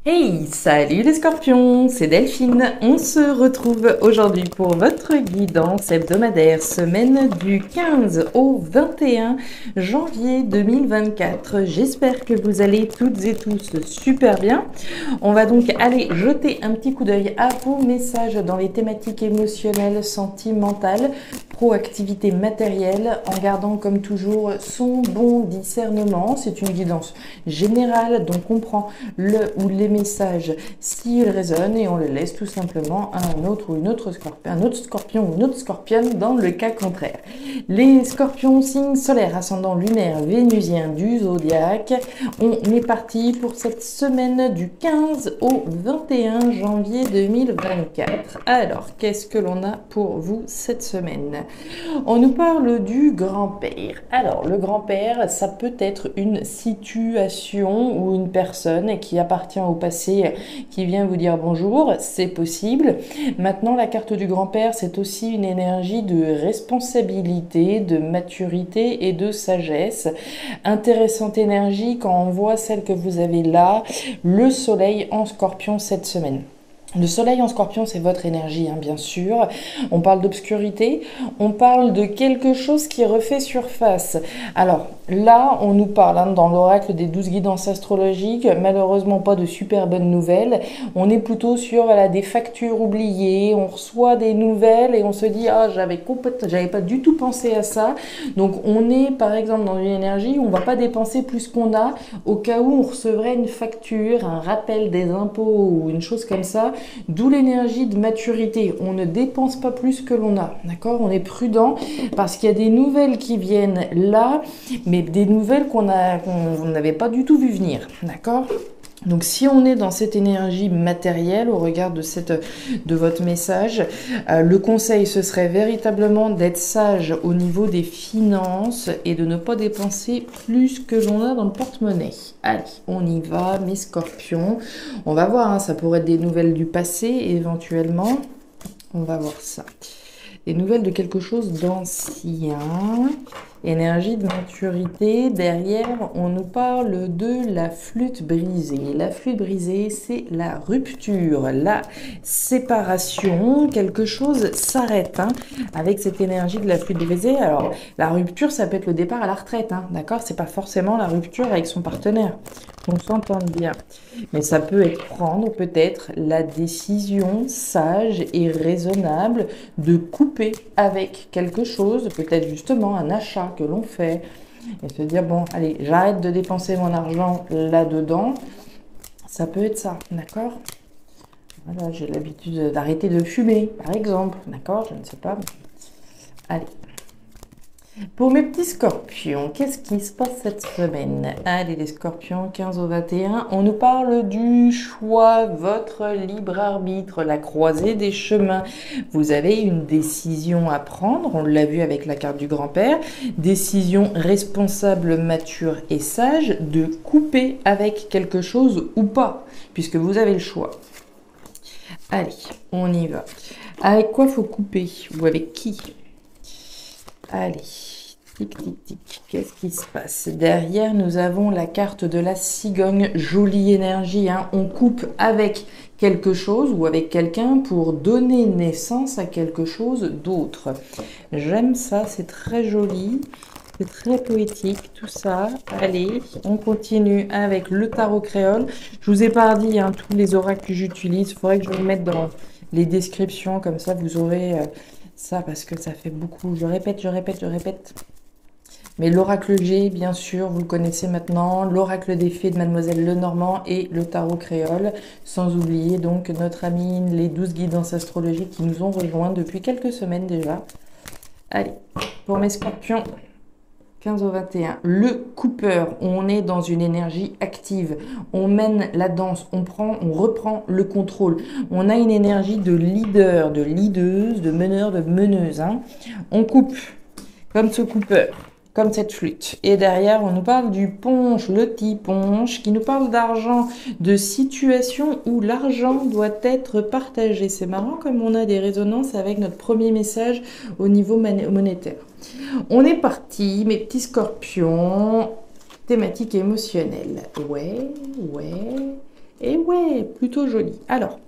Hey, salut les scorpions, c'est Delphine. On se retrouve aujourd'hui pour votre guidance hebdomadaire, semaine du 15 au 21 janvier 2024. J'espère que vous allez toutes et tous super bien. On va donc aller jeter un petit coup d'œil à vos messages dans les thématiques émotionnelles, sentimentales, proactivité matérielle, en gardant comme toujours son bon discernement. C'est une guidance générale, donc on prend le ou les messages s'il résonne et on le laisse tout simplement à un autre ou une autre scorpion, un autre scorpion ou une autre scorpionne dans le cas contraire. Les scorpions, signe solaire, ascendant lunaire, vénusien du zodiaque, on est parti pour cette semaine du 15 au 21 janvier 2024. Alors, qu'est-ce que l'on a pour vous cette semaine? On nous parle du grand-père. Alors, le grand-père, ça peut être une situation ou une personne qui appartient au passé, qui vient vous dire bonjour, c'est possible. Maintenant, la carte du grand-père, c'est aussi une énergie de responsabilité, de maturité et de sagesse. Intéressante énergie quand on voit celle que vous avez là, le soleil en scorpion cette semaine. Le soleil en scorpion, c'est votre énergie, hein, bien sûr. On parle d'obscurité, on parle de quelque chose qui refait surface. Alors là, on nous parle dans l'oracle des 12 guidances astrologiques, malheureusement pas de super bonnes nouvelles. On est plutôt sur des factures oubliées, on reçoit des nouvelles et on se dit « Ah, j'avais pas du tout pensé à ça ». Donc on est par exemple dans une énergie où on ne va pas dépenser plus qu'on a au cas où on recevrait une facture, un rappel des impôts ou une chose comme ça. D'où l'énergie de maturité. On ne dépense pas plus que l'on a, d'accord? On est prudent parce qu'il y a des nouvelles qui viennent là, mais des nouvelles qu'on n'avait pas du tout vu venir, d'accord? Donc si on est dans cette énergie matérielle au regard de votre message, le conseil ce serait véritablement d'être sage au niveau des finances et de ne pas dépenser plus que l'on a dans le porte-monnaie. Allez, on y va, mes scorpions. On va voir, hein, ça pourrait être des nouvelles du passé éventuellement. On va voir ça. Des nouvelles de quelque chose d'ancien. Énergie de maturité. Derrière, on nous parle de la flûte brisée. La flûte brisée, c'est la rupture, la séparation. Quelque chose s'arrête avec cette énergie de la flûte brisée. Alors, la rupture, ça peut être le départ à la retraite, d'accord? C'est pas forcément la rupture avec son partenaire. On s'entend bien. Mais ça peut être prendre peut-être la décision sage et raisonnable de couper avec quelque chose, peut-être justement un achat que l'on fait, et se dire, bon, allez, j'arrête de dépenser mon argent là-dedans. Ça peut être ça, d'accord? Voilà, j'ai l'habitude d'arrêter de fumer, par exemple, d'accord? Je ne sais pas. Allez. Pour mes petits scorpions, qu'est-ce qui se passe cette semaine? Allez les scorpions, 15 au 21, on nous parle du choix, votre libre arbitre, la croisée des chemins. Vous avez une décision à prendre, on l'a vu avec la carte du grand-père, décision responsable, mature et sage de couper avec quelque chose ou pas, puisque vous avez le choix. Allez, on y va. Avec quoi faut couper ou avec qui? Allez, tic, tic, tic, qu'est-ce qui se passe? Derrière, nous avons la carte de la cigogne, jolie énergie. On coupe avec quelque chose ou avec quelqu'un pour donner naissance à quelque chose d'autre. J'aime ça, c'est très joli. C'est très poétique, tout ça. Allez, on continue avec le tarot créole. Je vous ai pas dit tous les oracles que j'utilise. Il faudrait que je le mette dans les descriptions, comme ça vous aurez... ça, parce que ça fait beaucoup. Je répète. Mais l'oracle G, bien sûr, vous le connaissez maintenant. L'oracle des fées de Mademoiselle Lenormand et le tarot créole. Sans oublier donc notre ami, les 12 guidances astrologiques qui nous ont rejoints depuis quelques semaines déjà. Allez, pour mes scorpions, 15 au 21. Le coupeur, on est dans une énergie active. On mène la danse, on reprend le contrôle. On a une énergie de leader, de leaduse, de meneur, de meneuse. On coupe, comme ce coupeur, comme cette flûte. Et derrière, on nous parle du ponche, le petit ponche, qui nous parle d'argent, de situation où l'argent doit être partagé. C'est marrant comme on a des résonances avec notre premier message au niveau monétaire. On est parti, mes petits scorpions, thématique émotionnelle. Ouais. Et ouais, plutôt joli. Alors,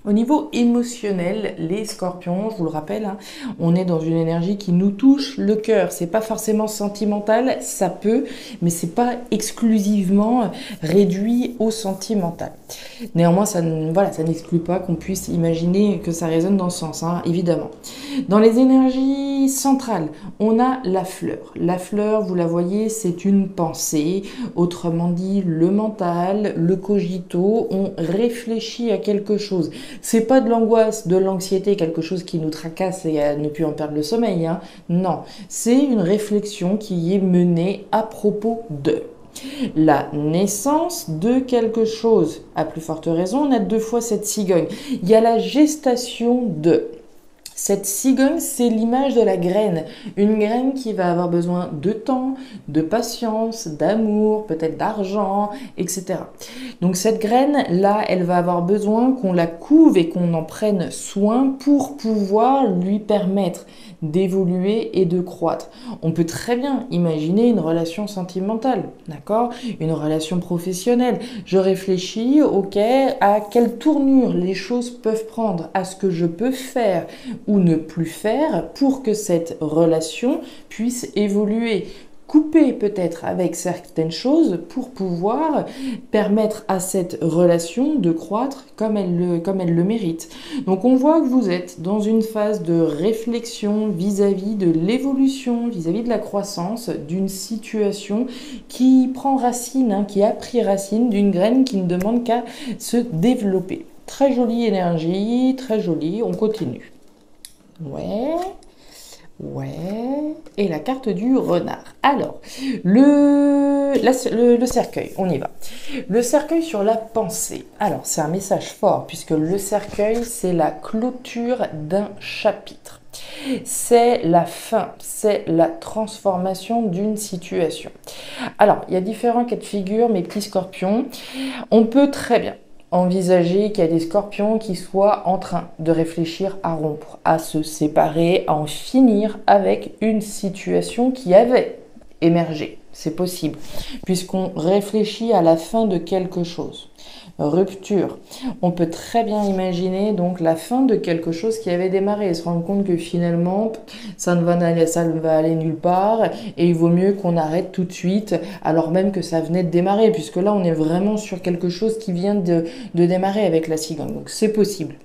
au niveau émotionnel, les scorpions, je vous le rappelle, hein, on est dans une énergie qui nous touche le cœur. C'est pas forcément sentimental, ça peut, mais c'est pas exclusivement réduit au sentimental. Néanmoins, voilà, ça n'exclut pas qu'on puisse imaginer que ça résonne dans ce sens, hein, évidemment. Dans les énergies centrales, on a la fleur. La fleur, vous la voyez, c'est une pensée, autrement dit, le mental, le cogito, on réfléchit à quelque chose. C'est pas de l'angoisse, de l'anxiété, quelque chose qui nous tracasse et à ne plus en perdre le sommeil, hein. Non, c'est une réflexion qui est menée à propos de la naissance de quelque chose. À plus forte raison, on a 2 fois cette cigogne. Il y a la gestation de. Cette cigogne, c'est l'image de la graine. Une graine qui va avoir besoin de temps, de patience, d'amour, peut-être d'argent, etc. Donc cette graine-là, elle va avoir besoin qu'on la couve et qu'on en prenne soin pour pouvoir lui permettre d'évoluer et de croître. On peut très bien imaginer une relation sentimentale, d'accord? Une relation professionnelle. Je réfléchis, ok, à quelle tournure les choses peuvent prendre, à ce que je peux faire ou ne plus faire pour que cette relation puisse évoluer. Couper peut-être avec certaines choses pour pouvoir permettre à cette relation de croître comme elle le mérite. Donc on voit que vous êtes dans une phase de réflexion vis-à-vis de l'évolution, vis-à-vis de la croissance d'une situation qui prend racine, hein, qui a pris racine d'une graine qui ne demande qu'à se développer. Très jolie énergie, très jolie, on continue. Ouais. Ouais, et la carte du renard. Alors, le cercueil, on y va. Le cercueil sur la pensée. Alors, c'est un message fort, puisque le cercueil, c'est la clôture d'un chapitre. C'est la fin, c'est la transformation d'une situation. Alors, il y a différents cas de figure, mes petits scorpions. On peut très bien envisager qu'il y a des scorpions qui soient en train de réfléchir à rompre, à se séparer, à en finir avec une situation qui avait émergé. C'est possible, puisqu'on réfléchit à la fin de quelque chose. Rupture. On peut très bien imaginer donc la fin de quelque chose qui avait démarré et se rendre compte que finalement ça ne va aller nulle part et il vaut mieux qu'on arrête tout de suite alors même que ça venait de démarrer, puisque là on est vraiment sur quelque chose qui vient de démarrer avec la cigogne. Donc c'est possible.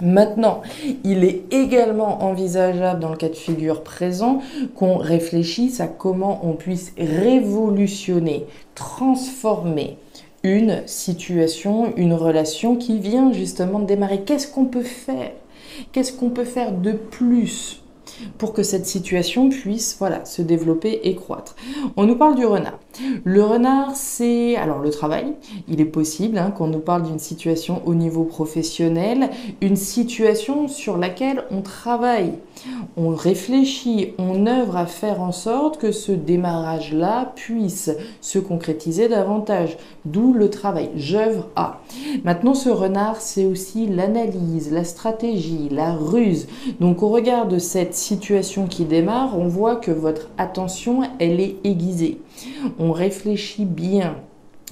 Maintenant, il est également envisageable dans le cas de figure présent qu'on réfléchisse à comment on puisse révolutionner, transformer une situation, une relation qui vient justement de démarrer. Qu'est-ce qu'on peut faire? Qu'est-ce qu'on peut faire de plus pour que cette situation puisse, voilà, se développer et croître? On nous parle du renard. Le renard, c'est alors le travail. Il est possible qu'on nous parle d'une situation au niveau professionnel, une situation sur laquelle on travaille, on réfléchit, on œuvre à faire en sorte que ce démarrage-là puisse se concrétiser davantage. D'où le travail. J'œuvre à. Maintenant, ce renard, c'est aussi l'analyse, la stratégie, la ruse. Donc, au regard de cette situation qui démarre, on voit que votre attention, elle est aiguisée. On réfléchit bien.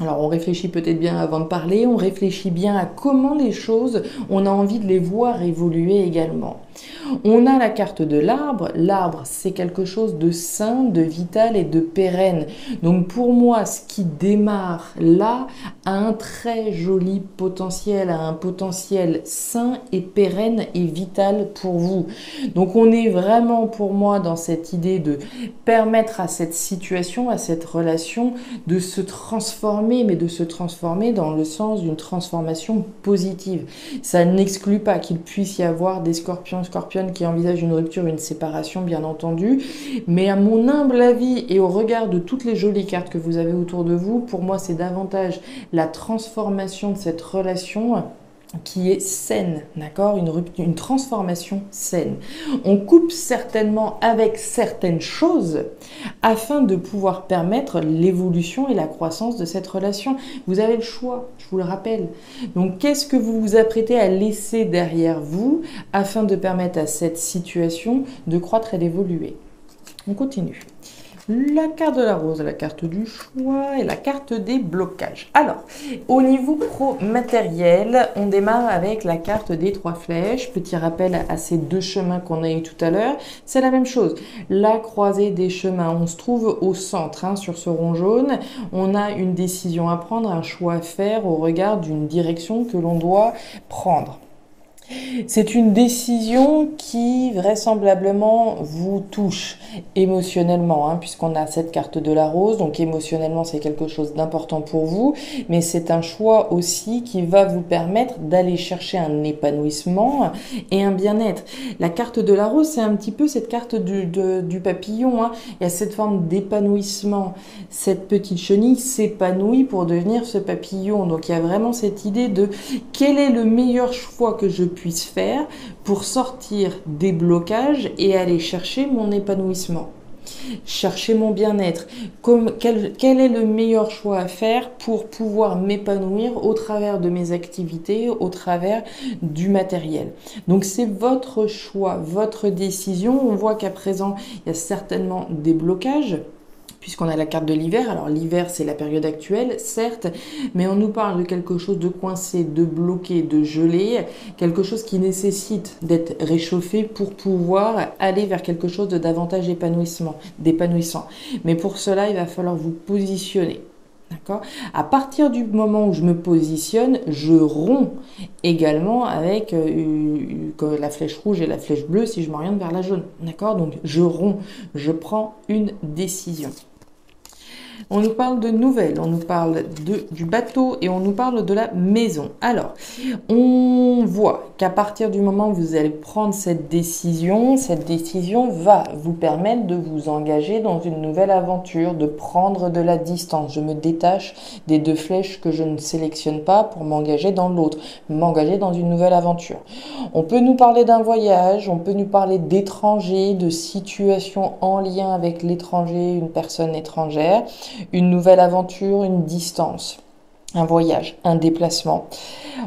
Alors, on réfléchit peut-être bien avant de parler, on réfléchit bien à comment les choses, on a envie de les voir évoluer également. On a la carte de l'arbre. L'arbre, c'est quelque chose de sain, de vital et de pérenne. Donc pour moi, ce qui démarre là a un très joli potentiel, a un potentiel sain et pérenne et vital pour vous. Donc on est vraiment pour moi dans cette idée de permettre à cette situation, à cette relation de se transformer, mais de se transformer dans le sens d'une transformation positive. Ça n'exclut pas qu'il puisse y avoir des scorpions, scorpionnes qui envisagent une rupture, une séparation, bien entendu. Mais à mon humble avis et au regard de toutes les jolies cartes que vous avez autour de vous, pour moi, c'est davantage la transformation de cette relation qui est saine, d'accord? Une transformation saine. On coupe certainement avec certaines choses afin de pouvoir permettre l'évolution et la croissance de cette relation. Vous avez le choix, je vous le rappelle. Donc, qu'est-ce que vous vous apprêtez à laisser derrière vous afin de permettre à cette situation de croître et d'évoluer? On continue. la carte de la rose, la carte du choix et la carte des blocages. Alors, au niveau pro-matériel, on démarre avec la carte des 3 flèches. Petit rappel à ces 2 chemins qu'on a eu tout à l'heure. C'est la même chose. La croisée des chemins, on se trouve au centre, hein, sur ce rond jaune. On a une décision à prendre, un choix à faire au regard d'une direction que l'on doit prendre. C'est une décision qui vraisemblablement vous touche émotionnellement, hein, puisqu'on a cette carte de la rose, donc émotionnellement c'est quelque chose d'important pour vous, mais c'est un choix aussi qui va vous permettre d'aller chercher un épanouissement et un bien-être. La carte de la rose, c'est un petit peu cette carte du papillon, hein. Il y a cette forme d'épanouissement, cette petite chenille s'épanouit pour devenir ce papillon, donc il y a vraiment cette idée de quel est le meilleur choix que je puisse faire pour sortir des blocages et aller chercher mon épanouissement, chercher mon bien-être. Quel est le meilleur choix à faire pour pouvoir m'épanouir au travers de mes activités, au travers du matériel. Donc c'est votre choix, votre décision. On voit qu'à présent, il y a certainement des blocages, puisqu'on a la carte de l'hiver. Alors l'hiver, c'est la période actuelle, certes, mais on nous parle de quelque chose de coincé, de bloqué, de gelé, quelque chose qui nécessite d'être réchauffé pour pouvoir aller vers quelque chose de davantage d'épanouissant. Mais pour cela, il va falloir vous positionner. D'accord ? À partir du moment où je me positionne, je romps également avec la flèche rouge et la flèche bleue si je m'oriente vers la jaune. D'accord ? Donc je romps, je prends une décision. On nous parle de nouvelles, on nous parle du bateau et on nous parle de la maison. Alors, on voit qu'à partir du moment où vous allez prendre cette décision va vous permettre de vous engager dans une nouvelle aventure, de prendre de la distance. Je me détache des 2 flèches que je ne sélectionne pas pour m'engager dans l'autre, m'engager dans une nouvelle aventure. On peut nous parler d'un voyage, on peut nous parler d'étrangers, de situations en lien avec l'étranger, une personne étrangère. Une nouvelle aventure, une distance, un voyage, un déplacement.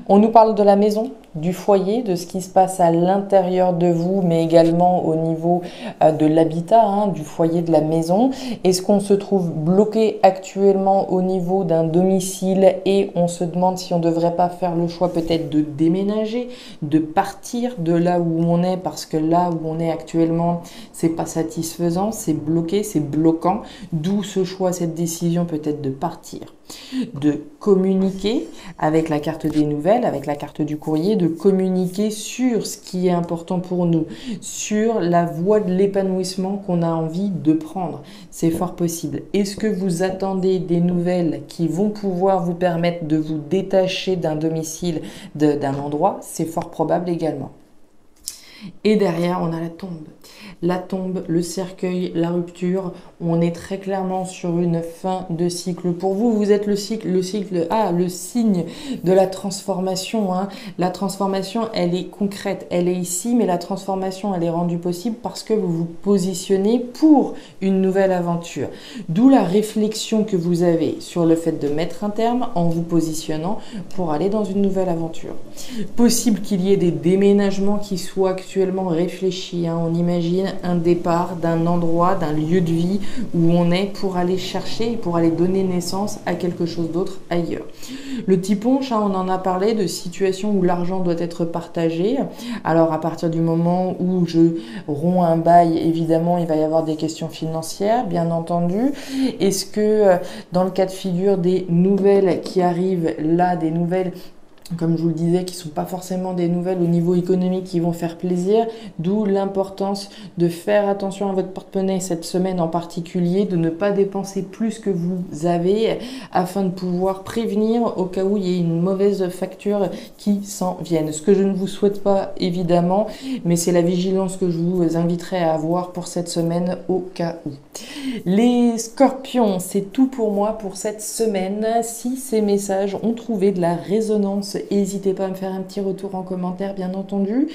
On nous parle de la maison, du foyer, de ce qui se passe à l'intérieur de vous, mais également au niveau de l'habitat, hein, du foyer de la maison. Est-ce qu'on se trouve bloqué actuellement au niveau d'un domicile et on se demande si on ne devrait pas faire le choix peut-être de déménager, de partir de là où on est, parce que là où on est actuellement, c'est pas satisfaisant, c'est bloqué, c'est bloquant, d'où ce choix, cette décision peut-être de partir, de communiquer avec la carte des nouvelles, avec la carte du courrier, de communiquer sur ce qui est important pour nous, sur la voie de l'épanouissement qu'on a envie de prendre. C'est fort possible. Est-ce que vous attendez des nouvelles qui vont pouvoir vous permettre de vous détacher d'un domicile, d'un endroit? C'est fort probable également. Et derrière, on a la tombe. La tombe, le cercueil, la rupture. On est très clairement sur une fin de cycle. Pour vous, vous êtes le signe de la transformation, hein. La transformation, elle est concrète, elle est ici, mais la transformation, elle est rendue possible parce que vous vous positionnez pour une nouvelle aventure. D'où la réflexion que vous avez sur le fait de mettre un terme en vous positionnant pour aller dans une nouvelle aventure. Possible qu'il y ait des déménagements qui soient actuellement réfléchis, hein. On imagine un départ d'un endroit, d'un lieu de vie où on est pour aller chercher, pour aller donner naissance à quelque chose d'autre ailleurs. Le petit punch, hein, on en a parlé de situations où l'argent doit être partagé. Alors à partir du moment où je romps un bail, évidemment, il va y avoir des questions financières, bien entendu. Est-ce que dans le cas de figure des nouvelles qui arrivent là, des nouvelles, comme je vous le disais, qui ne sont pas forcément des nouvelles au niveau économique qui vont faire plaisir, d'où l'importance de faire attention à votre porte-monnaie cette semaine en particulier, de ne pas dépenser plus que vous avez afin de pouvoir prévenir au cas où il y ait une mauvaise facture qui s'en vienne. Ce que je ne vous souhaite pas évidemment, mais c'est la vigilance que je vous inviterai à avoir pour cette semaine au cas où. Les scorpions, c'est tout pour moi pour cette semaine. Si ces messages ont trouvé de la résonance N'hésitez pas à me faire un petit retour en commentaire, bien entendu.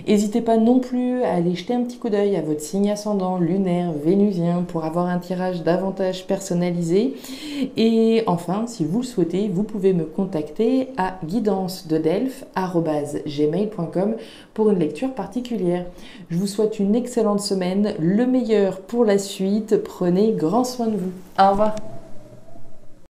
N'hésitez pas non plus à aller jeter un petit coup d'œil à votre signe ascendant, lunaire, vénusien, pour avoir un tirage davantage personnalisé. Et enfin, si vous le souhaitez, vous pouvez me contacter à guidancededelphes@gmail.com pour une lecture particulière. Je vous souhaite une excellente semaine, le meilleur pour la suite. Prenez grand soin de vous. Au revoir.